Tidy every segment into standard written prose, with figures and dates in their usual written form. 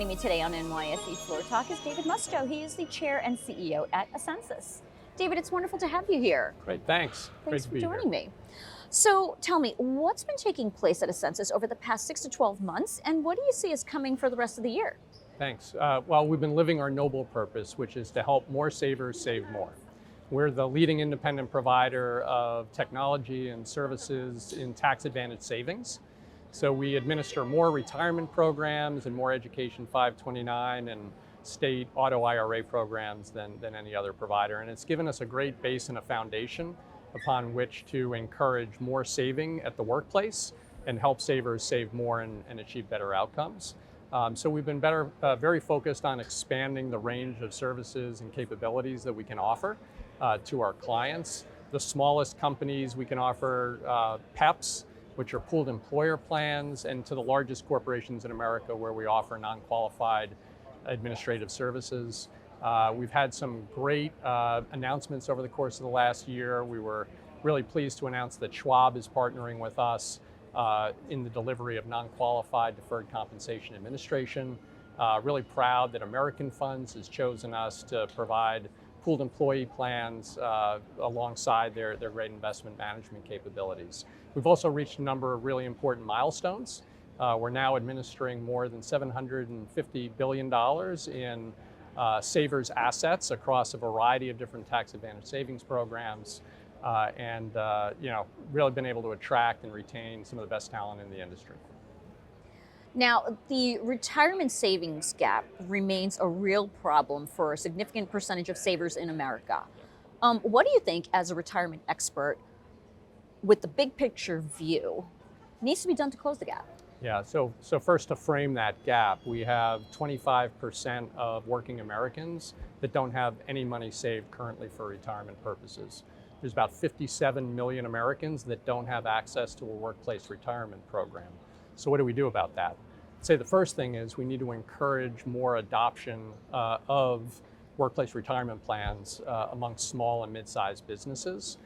Joining me today on NYSE Floor Talk is David Musto. He is the chair and CEO at Ascensus. David, it's wonderful to have you here. Great, thanks. Thanks Great to for be joining here. me. So tell me, what's been taking place at Ascensus over the past 6 to 12 months, and what do you see as coming for the rest of the year? Thanks. Well, we've been living our noble purpose, which is to help more savers save more. We're the leading independent provider of technology and services in tax advantage savings. So we administer more retirement programs and more Education 529 and state auto IRA programs than any other provider. And it's given us a great base and a foundation upon which to encourage more saving at the workplace and help savers save more and achieve better outcomes. So we've been very focused on expanding the range of services and capabilities that we can offer to our clients. The smallest companies we can offer PEPs, which are pooled employer plans, and to the largest corporations in America where we offer non-qualified administrative services. We've had some great announcements over the course of the last year. We were really pleased to announce that Schwab is partnering with us in the delivery of non-qualified deferred compensation administration. Really proud that American Funds has chosen us to provide pooled employee plans alongside their great investment management capabilities. We've also reached a number of really important milestones. We're now administering more than $750 billion in savers assets across a variety of different tax advantage savings programs, and really been able to attract and retain some of the best talent in the industry. Now, the retirement savings gap remains a real problem for a significant percentage of savers in America. What do you think, as a retirement expert, with the big picture view, needs to be done to close the gap? Yeah, so first, to frame that gap, we have 25% of working Americans that don't have any money saved currently for retirement purposes. There's about 57 million Americans that don't have access to a workplace retirement program. So what do we do about that? I'd say the first thing is we need to encourage more adoption of workplace retirement plans amongst small and mid-sized businesses.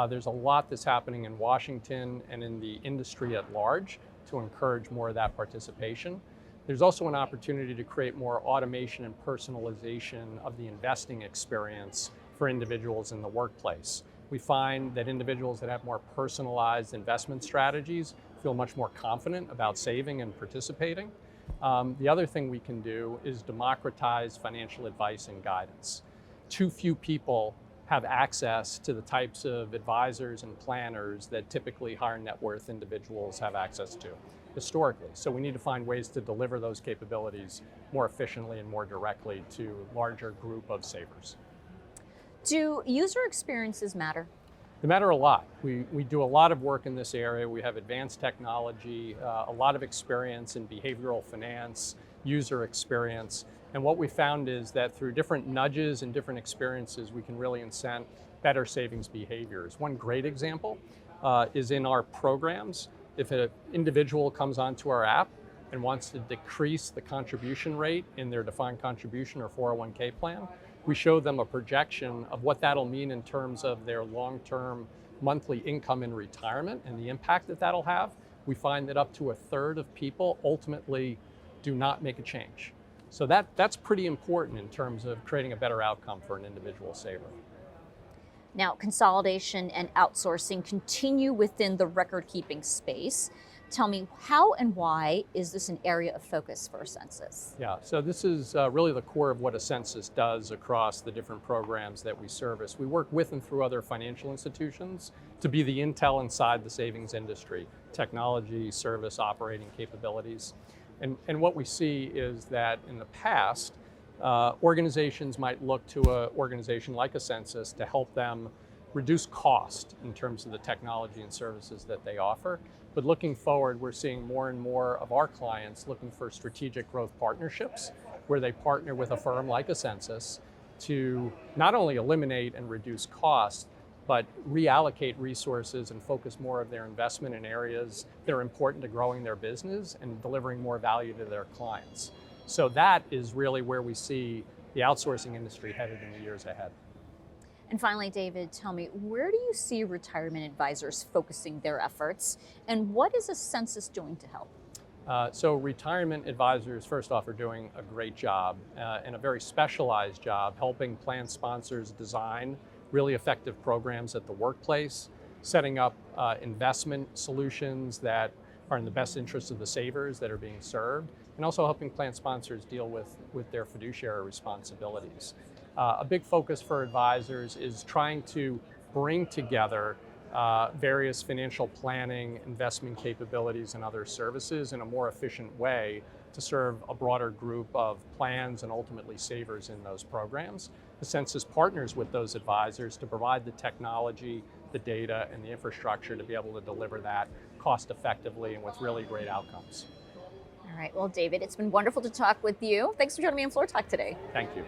There's a lot that's happening in Washington and in the industry at large to encourage more of that participation. There's also an opportunity to create more automation and personalization of the investing experience for individuals in the workplace. We find that individuals that have more personalized investment strategies feel much more confident about saving and participating. The other thing we can do is democratize financial advice and guidance. Too few people have access to the types of advisors and planners that typically higher net worth individuals have access to historically. So we need to find ways to deliver those capabilities more efficiently and more directly to a larger group of savers. Do user experiences matter? They matter a lot. We do a lot of work in this area. We have advanced technology, a lot of experience in behavioral finance, user experience. And what we found is that through different nudges and different experiences, we can really incent better savings behaviors. One great example is in our programs. If an individual comes onto our app and wants to decrease the contribution rate in their defined contribution or 401k plan, we show them a projection of what that'll mean in terms of their long-term monthly income in retirement and the impact that that'll have. We find that up to a third of people ultimately do not make a change. So that's pretty important in terms of creating a better outcome for an individual saver. Now, consolidation and outsourcing continue within the record-keeping space. Tell me, how and why is this an area of focus for Ascensus? Yeah, so this is really the core of what Ascensus does across the different programs that we service. We work with and through other financial institutions to be the intel inside the savings industry, technology, service, operating capabilities. And what we see is that in the past, organizations might look to an organization like Ascensus to help them reduce cost in terms of the technology and services that they offer. But looking forward, we're seeing more and more of our clients looking for strategic growth partnerships where they partner with a firm like Ascensus to not only eliminate and reduce costs, but reallocate resources and focus more of their investment in areas that are important to growing their business and delivering more value to their clients. So that is really where we see the outsourcing industry headed in the years ahead. And finally, David, tell me, where do you see retirement advisors focusing their efforts, and what is Ascensus doing to help? So retirement advisors, first off, are doing a great job and a very specialized job helping plan sponsors design really effective programs at the workplace, setting up investment solutions that are in the best interest of the savers that are being served, and also helping plan sponsors deal with their fiduciary responsibilities. A big focus for advisors is trying to bring together various financial planning, investment capabilities, and other services in a more efficient way to serve a broader group of plans and ultimately savers in those programs. Ascensus partners with those advisors to provide the technology, the data, and the infrastructure to be able to deliver that cost effectively and with really great outcomes. All right. Well, David, it's been wonderful to talk with you. Thanks for joining me on Floor Talk today. Thank you.